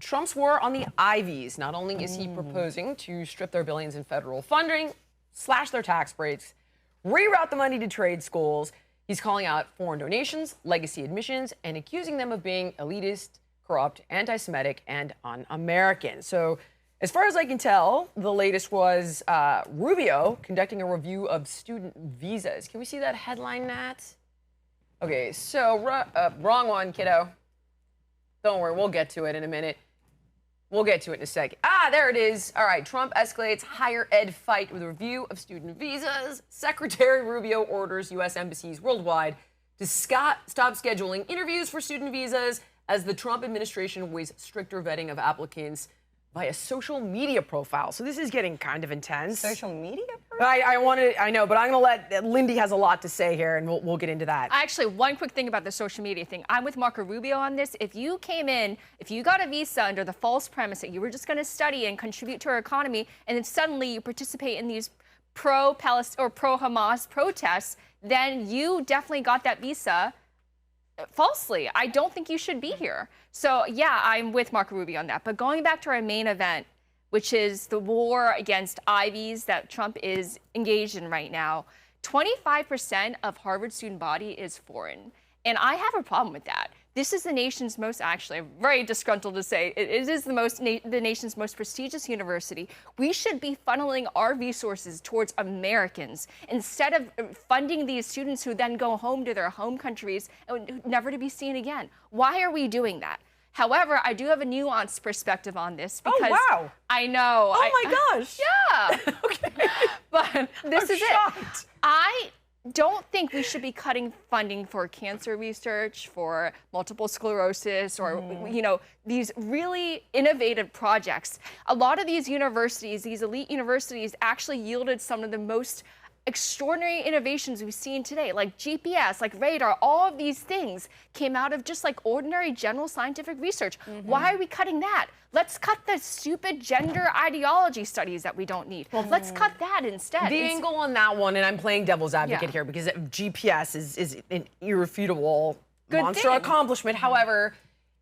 Trump's war on the Ivies. Not only is he proposing to strip their billions in federal funding, slash their tax breaks, reroute the money to trade schools, he's calling out foreign donations, legacy admissions, and accusing them of being elitist, corrupt, anti-Semitic, and un-American. So, as far as I can tell, the latest was Rubio conducting a review of student visas. Can we see that headline, Nat? Okay, so wrong one, kiddo. Don't worry, we'll get to it in a minute. We'll get to it in a second. Ah, there it is. All right, Trump escalates higher ed fight with a review of student visas. Secretary Rubio orders U.S. embassies worldwide to stop scheduling interviews for student visas as the Trump administration weighs stricter vetting of applicants via social media profile. So this is getting kind of intense. Social media? I know, but I'm going to let Lindy has a lot to say here, and we'll get into that. Actually, one quick thing about the social media thing. I'm with Marco Rubio on this. If you came in, if you got a visa under the false premise that you were just going to study and contribute to our economy, and then suddenly you participate in these pro-Palestine or pro-Hamas protests, then you definitely got that visa falsely. I don't think you should be here. So yeah, I'm with Marco Rubio on that. But going back to our main event, which is the war against Ivies that Trump is engaged in right now, 25% of Harvard student body is foreign. And I have a problem with that. This is the nation's most, actually, I'm very disgruntled to say, it is the nation's most prestigious university. We should be funneling our resources towards Americans instead of funding these students who then go home to their home countries and never to be seen again. Why are we doing that? However, I do have a nuanced perspective on this because I know. Oh my gosh. Yeah. Okay. But this is shocked. it. I don't think we should be cutting funding for cancer research, for multiple sclerosis, or you know, these really innovative projects. A lot of these universities, these elite universities, actually yielded some of the most extraordinary innovations we've seen today, like GPS, like radar. All of these things came out of just like ordinary general scientific research. Why are we cutting that? Let's cut the stupid gender ideology studies that we don't need. Let's cut that instead. The angle on that one, and I'm playing devil's advocate here because GPS is an irrefutable monster accomplishment. However,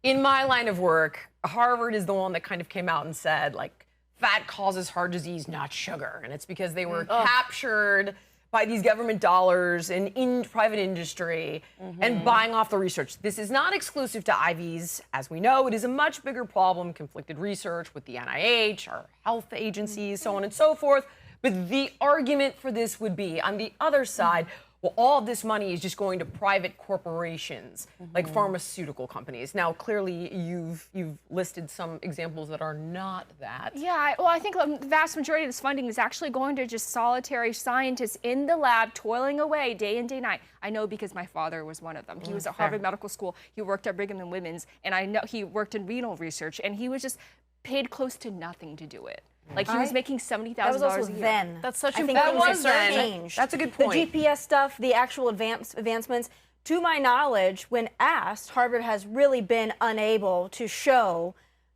in my line of work, Harvard is the one that kind of came out and said, like, fat causes heart disease, not sugar. And it's because they were captured by these government dollars and in private industry and buying off the research. This is not exclusive to Ivies. As we know, it is a much bigger problem, conflicted research with the NIH, our health agencies, so on and so forth. But the argument for this would be, on the other side, well, all of this money is just going to private corporations, like pharmaceutical companies. Now, clearly, you've listed some examples that are not that. Yeah, well, I think the vast majority of this funding is actually going to just solitary scientists in the lab, toiling away day in, day night. I know because my father was one of them. He was at Harvard Medical School. He worked at Brigham and Women's, and I know he worked in renal research, and he was just paid close to nothing to do it. Like he was making $70,000 That was also a year. then. That's such I a think that things was have then. changed. That's a good point. The GPS stuff, the actual advancements. To my knowledge, when asked, Harvard has really been unable to show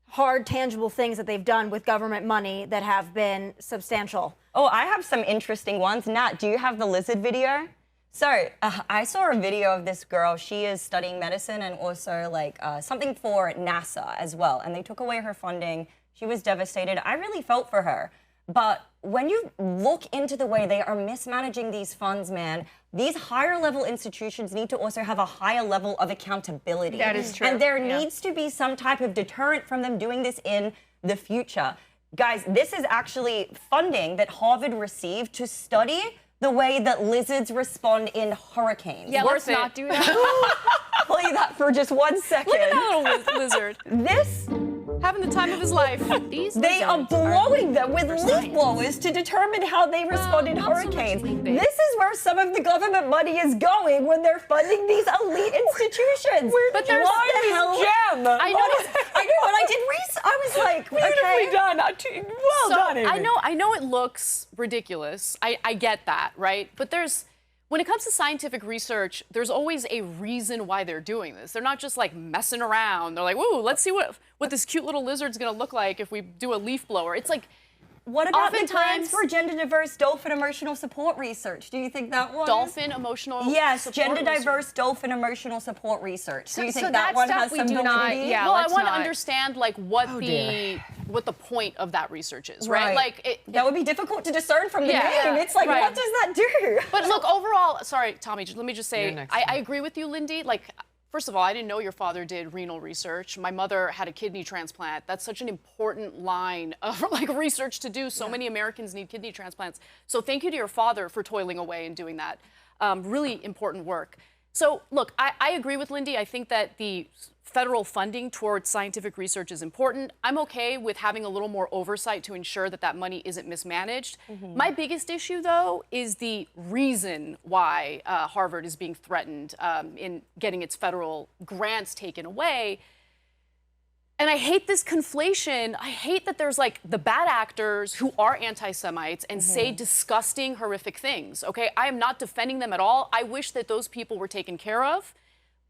hard, tangible things that they've done with government money that have been substantial. Oh, I have some interesting ones. Nat, do you have the lizard video? So I saw a video of this girl. She is studying medicine and also like something for NASA as well. And they took away her funding. She was devastated. I really felt for her. But when you look into the way they are mismanaging these funds, man, these higher level institutions need to also have a higher level of accountability. That is true. And there needs to be some type of deterrent from them doing this in the future. Guys, this is actually funding that Harvard received to study the way that lizards respond in hurricanes. Yeah, let's not do that. Play that for just 1 second. Look at that little lizard. This, Having the time of his life. they are blowing them with leaf blowers to determine how they respond in hurricanes. This is where some of the government money is going when they're funding these elite institutions. But there's Why the hell? Gem. I know, but I did research. I was like, Beautifully done. Well done, Amy. I know it looks ridiculous. I get that, right? But when it comes to scientific research, there's always a reason why they're doing this. They're not just like messing around. They're like, whoa, let's see what this cute little lizard's gonna look like if we do a leaf blower. It's like, What about the grants Oftentimes- for gender diverse dolphin emotional support research? Do you think that one? Dolphin emotional Yes, support gender research. diverse dolphin emotional support research. Do you think so that that one stuff has we some do not- validity? yeah. Well, I let's want to not. understand like what dear. what the point of that research is, right? Like that would be difficult to discern from the Yeah. name. It's like, Right. what does that do? But look, overall, sorry, Tommy, let me just You're say, next. I agree with you, Lindy. Like, first of all, I didn't know your father did renal research. My mother had a kidney transplant. That's such an important line of like research to do. So many Americans need kidney transplants. So thank you to your father for toiling away and doing that. Really important work. So look, I agree with Lindy. I think that the federal funding towards scientific research is important. I'm okay with having a little more oversight to ensure that that money isn't mismanaged. My biggest issue, though, is the reason why Harvard is being threatened in getting its federal grants taken away. And I hate this conflation. I hate that there's like the bad actors who are anti-Semites and say disgusting, horrific things, okay? I am not defending them at all. I wish that those people were taken care of.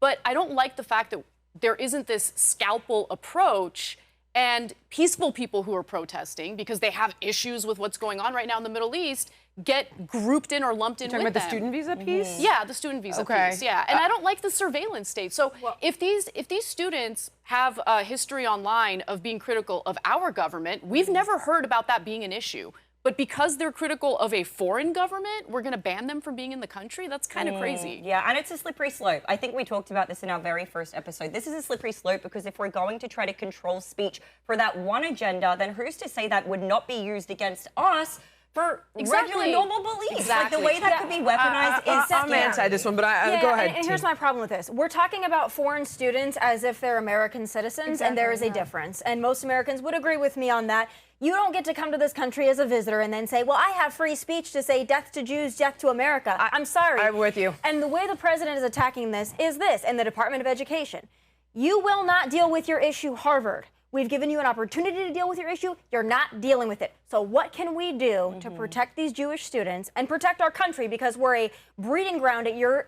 But I don't like the fact that there isn't this scalpel approach and peaceful people who are protesting because they have issues with what's going on right now in the Middle East get grouped in or lumped in Talking with about the them. student visa piece? Yeah, the student visa Okay. piece. Yeah, and I don't like the surveillance state. So if these students have a history online of being critical of our government, we've never heard about that being an issue. But because they're critical of a foreign government, we're going to ban them from being in the country? That's kind of crazy. Yeah, and it's a slippery slope. I think we talked about this in our very first episode. This is a slippery slope because if we're going to try to control speech for that one agenda, then who's to say that would not be used against us for regular normal beliefs? Like the way that could be weaponized is I'm scary. anti this one, but Yeah, go ahead. And here's T. my problem with this. We're talking about foreign students as if they're American citizens, and there is a difference. And most Americans would agree with me on that. You don't get to come to this country as a visitor and then say, well, I have free speech to say death to Jews, death to America. I'm sorry. I'm with you. And the way the president is attacking this is this, and the Department of Education. You will not deal with your issue, Harvard. We've given you an opportunity to deal with your issue. You're not dealing with it. So what can we do to protect these Jewish students and protect our country, because we're a breeding ground at your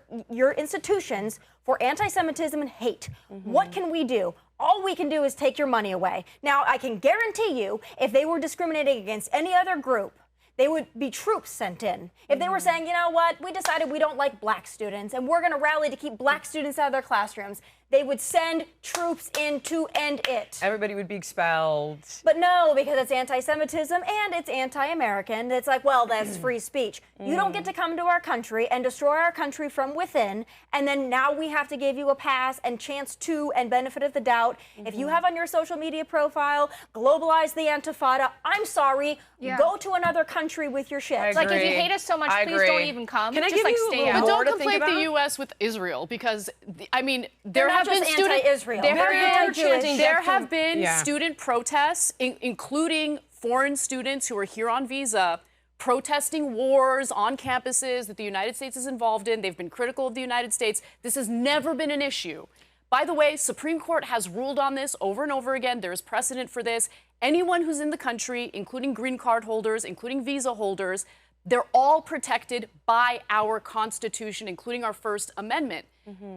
institutions for anti-Semitism and hate? What can we do? All we can do is take your money away. Now, I can guarantee you, if they were discriminating against any other group, they would be troops sent in. If they were saying, you know what, we decided we don't like black students and we're going to rally to keep black students out of their classrooms, they would send troops in to end it. Everybody would be expelled. But no, because it's anti-Semitism and it's anti-American. It's like, well, that's free speech. You don't get to come to our country and destroy our country from within, and then now we have to give you a pass and chance to and benefit of the doubt. If you have on your social media profile, globalize the Antifada, I'm sorry, go to another country with your shit. I Like, if you agree. hate us so much, I please agree. don't even come. Can I Just give like you a stay little out. But more don't to think conflate the about? U.S. with Israel because, I mean, They're there not have been just student anti-Israel. There They're have anti-Jewish. been, there have been Yeah. student protests, including foreign students who are here on visa, protesting wars on campuses that the United States is involved in. They've been critical of the United States. This has never been an issue. By the way, Supreme Court has ruled on this over and over again. There is precedent for this. Anyone who's in the country, including green card holders, including visa holders, they're all protected by our Constitution, including our First Amendment.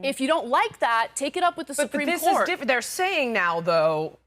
If you don't like that, take it up with the But Supreme this Court. is different. They're saying now, though,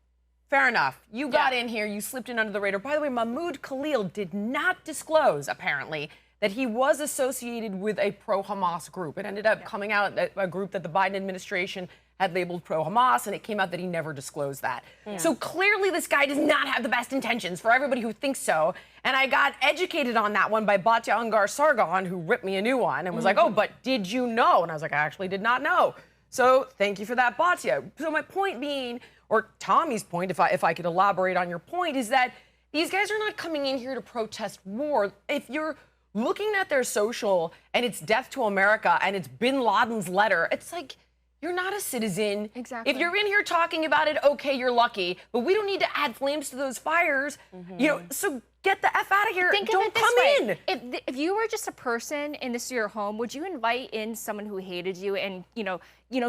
fair enough. You got in here, you slipped in under the radar. By the way, Mahmoud Khalil did not disclose, apparently, that he was associated with a pro-Hamas group. It ended up coming out that a group that the Biden administration had labeled pro-Hamas, and it came out that he never disclosed that. So clearly this guy does not have the best intentions for everybody who thinks so. And I got educated on that one by Batya Angar Sargon, who ripped me a new one and was like, oh, but did you know? And I was like, I actually did not know. So thank you for that, Batya. So my point being, or Tommy's point, if I could elaborate on your point, is that these guys are not coming in here to protest war. If you're looking at their social and it's death to America and it's bin Laden's letter, it's like, you're not a citizen. Exactly. If you're in here talking about it, okay, you're lucky. But we don't need to add flames to those fires. You know, so get the F out of here. Think Don't of it this come way. in. If you were just a person and this is your home, would you invite in someone who hated you and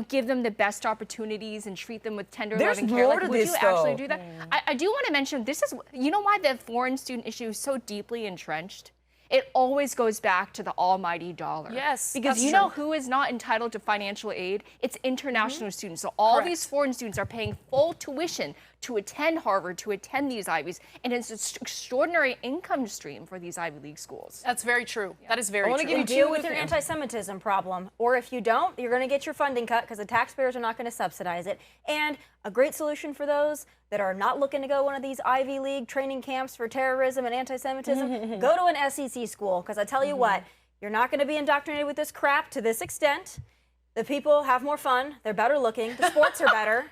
give them the best opportunities and treat them with tender There's loving care? more Like, to would this, you actually though. do that? I do want to mention this is why the foreign student issue is so deeply entrenched. It always goes back to the almighty dollar. Yes, Because that's you know true. who is not entitled to financial aid? It's international students. So all these foreign students are paying full tuition to attend Harvard, to attend these Ivies, and it's an extraordinary income stream for these Ivy League schools. That's very true. That is very wanna true. give you Deal with your anti-Semitism problem, or if you don't, you're going to get your funding cut because the taxpayers are not going to subsidize it. And a great solution for those that are not looking to go one of these Ivy League training camps for terrorism and anti-Semitism, go to an SEC school, because I tell you what, you're not going to be indoctrinated with this crap to this extent. The people have more fun, they're better looking, the sports are better,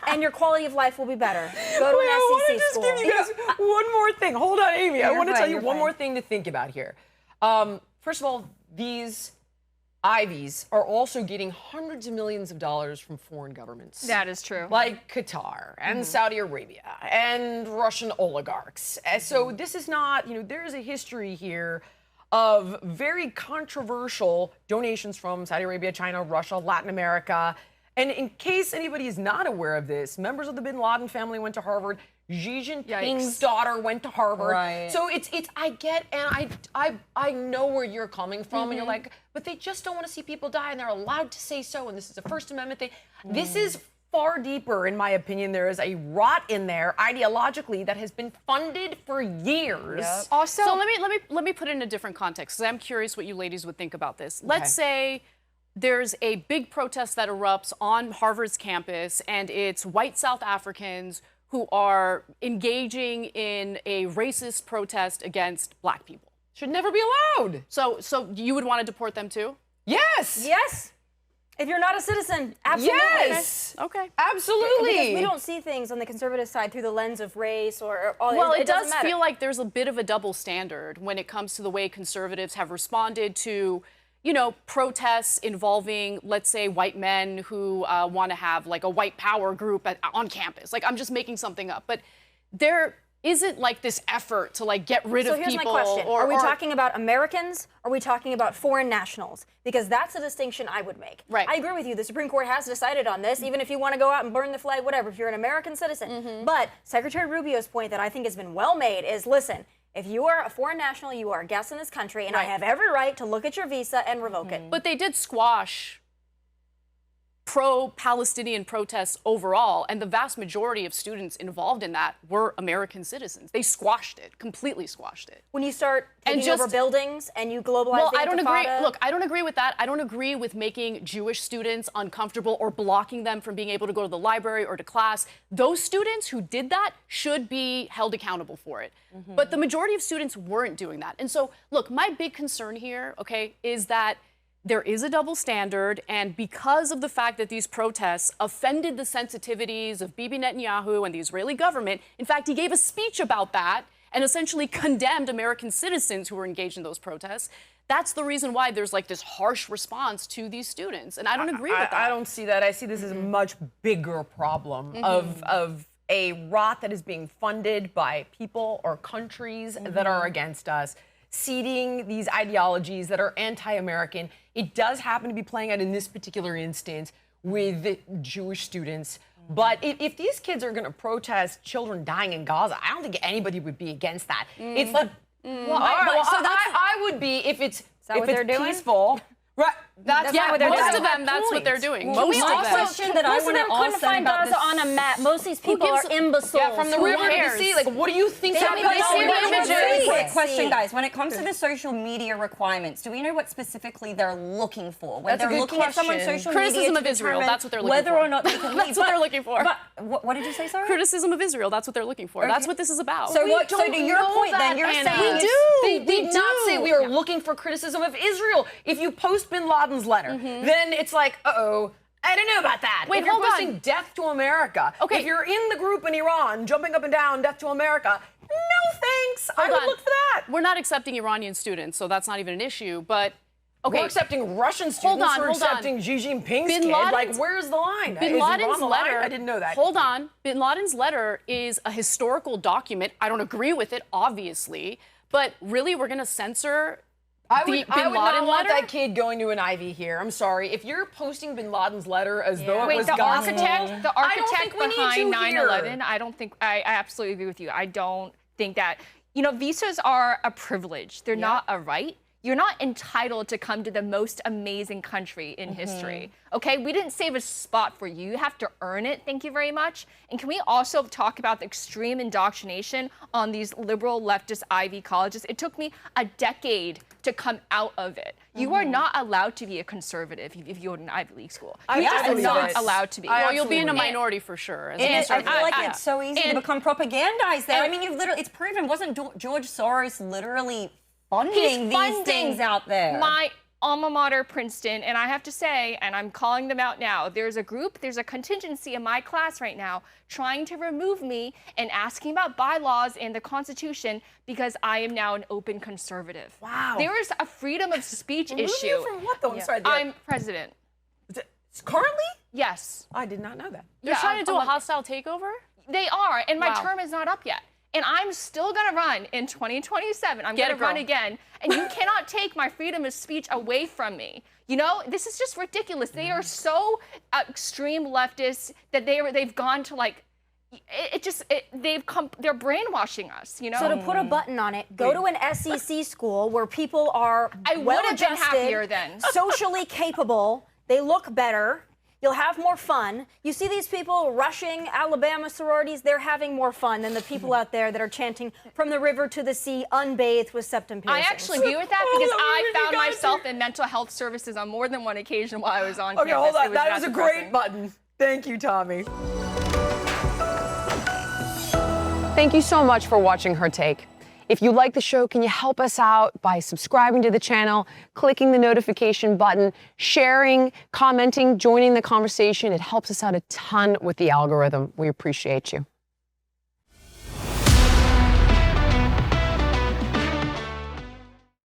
and your quality of life will be better. Go to an SEC school. I want to just give you guys one more thing. Hold on, Amy. I want to tell you you're one fine. more thing to think about here. First of all, these Ivies are also getting hundreds of millions of dollars from foreign governments. That is true. Like Qatar and Saudi Arabia and Russian oligarchs. So this is not, there is a history here of very controversial donations from Saudi Arabia, China, Russia, Latin America. And in case anybody is not aware of this, members of the Bin Laden family went to Harvard. Xi Jinping's daughter went to Harvard. Right. So it's I get, and I know where you're coming from, and you're like, but they just don't want to see people die, and they're allowed to say so, and this is a First Amendment thing. This is far deeper, in my opinion. There is a rot in there ideologically that has been funded for years. Also, So let me put it in a different context, because I'm curious what you ladies would think about this. Let's say there's a big protest that erupts on Harvard's campus, and it's white South Africans who are engaging in a racist protest against black people. Should never be allowed. So you would want to deport them too? Yes. Yes. If you're not a citizen, absolutely. Yes. Okay. Absolutely. Because we don't see things on the conservative side through the lens of race or all. Well, it doesn't does matter. feel like there's a bit of a double standard when it comes to the way conservatives have responded to, protests involving, let's say, white men who want to have like a white power group on campus. Like, I'm just making something up, but there isn't like this effort to like get rid of So here's people. my question. Are we talking about Americans? Or are we talking about foreign nationals? Because that's a distinction I would make. Right. I agree with you. The Supreme Court has decided on this, even if you want to go out and burn the flag, whatever, if you're an American citizen. But Secretary Rubio's point that I think has been well made is, listen, if you are a foreign national, you are a guest in this country, and I have every right to look at your visa and revoke it. But they did squash pro-Palestinian protests overall, and the vast majority of students involved in that were American citizens. They squashed it, completely squashed it. When you start taking just- over buildings and you globalize Well, the I don't agree. intifada- Look, I don't agree with that. I don't agree with making Jewish students uncomfortable or blocking them from being able to go to the library or to class. Those students who did that should be held accountable for it. But the majority of students weren't doing that. And so, look, my big concern here, okay, is that there is a double standard, and because of the fact that these protests offended the sensitivities of Bibi Netanyahu and the Israeli government, in fact, he gave a speech about that and essentially condemned American citizens who were engaged in those protests. That's the reason why there's like this harsh response to these students, and I don't agree with that. I don't see that. I see this as a much bigger problem of a rot that is being funded by people or countries that are against us, seeding these ideologies that are anti-American. It does happen to be playing out in this particular instance with Jewish students. But if these kids are going to protest children dying in Gaza, I don't think anybody would be against that. It's like, I would be if it's what they're doing? peaceful. Right. That's Yeah, not what they're most doing. of them, that's what they're doing. Well, Most we of also- them. question that I Most of want them to couldn't ask find about Gaza this- on a map. Most of these people gives- are imbeciles. Yeah, from the Who river to the cares? sea. Like, what do you think? They happened? don't They see the know images. what Quick see. question, guys. When it comes to the social media requirements, do we know what specifically they're looking for? When That's a they're good looking at someone's question. social Criticism media of to Israel, determine that's what they're looking whether for. or not they can leave. That's what they're looking for. But what did you say, sorry? Criticism of Israel, that's what they're looking for. That's what this is about. So We what? So don't to your know point, that, then you're Anna. saying We do. They did not say we are looking for criticism of Israel. If you post Bin Laden's letter, then it's like, uh-oh, I don't know about that. Wait, if you're hold on. posting death to America, Okay. if you're in the group in Iran jumping up and down, death to America, no thanks. I would Hold on. look for that. We're not accepting Iranian students, so that's not even an issue. But okay, We're accepting Russian students. on, We're hold on. accepting Xi Jinping's Bin kid. Like, Laden's- where's the line? Bin Is Iran Laden's the line? letter. I didn't know that. Hold on. Bin Laden's letter is a historical document. I don't agree with it, obviously, but really, we're going to censor I the would Bin not Laden want letter? that kid going to an Ivy here. I'm sorry. If you're posting Bin Laden's letter as though it Wait, was the gospel, architect I don't think we need behind you 9/11, here. I don't think, I absolutely agree with you. I don't think that, visas are a privilege. They're not a right. you're not entitled to come to the most amazing country in history, okay? We didn't save a spot for you. You have to earn it. Thank you very much. And can we also talk about the extreme indoctrination on these liberal leftist Ivy colleges? It took me a decade to come out of it. You are not allowed to be a conservative if you go to an Ivy League school. You're just not allowed to be. Well, you'll be in a minority for sure. As a I conservative. feel like it's so easy to become propagandized there. I and- mean, it's proven. Wasn't George Soros literally funding He's these things out there? My alma mater, Princeton, and I have to say, and I'm calling them out now, there's a contingency in my class right now trying to remove me and asking about bylaws and the Constitution because I am now an open conservative. Wow. There is a freedom of speech Remove issue. you from what though? I'm sorry. I'm president. Currently? Yes. I did not know that. They're trying to do a hostile takeover? They are, and my Wow. term is not up yet. And I'm still gonna run in 2027. I'm Get gonna it, girl. run again. And you cannot take my freedom of speech away from me. You know, this is just ridiculous. They are so extreme leftists that they've gone to like, they're brainwashing us, you know? So to put a button on it, go to an SEC school where people are I would have been happier well-adjusted, then. socially capable, they look better, you'll have more fun. You see these people rushing Alabama sororities, they're having more fun than the people out there that are chanting from the river to the sea, unbathed with septum I piercings. actually agree with that because I found guys myself in mental health services on more than one occasion while I was on Okay, campus. hold on. It That was a depressing. great button. Thank you, Tommy. Thank you so much for watching Her Take. If you like the show, can you help us out by subscribing to the channel, clicking the notification button, sharing, commenting, joining the conversation? It helps us out a ton with the algorithm. We appreciate you.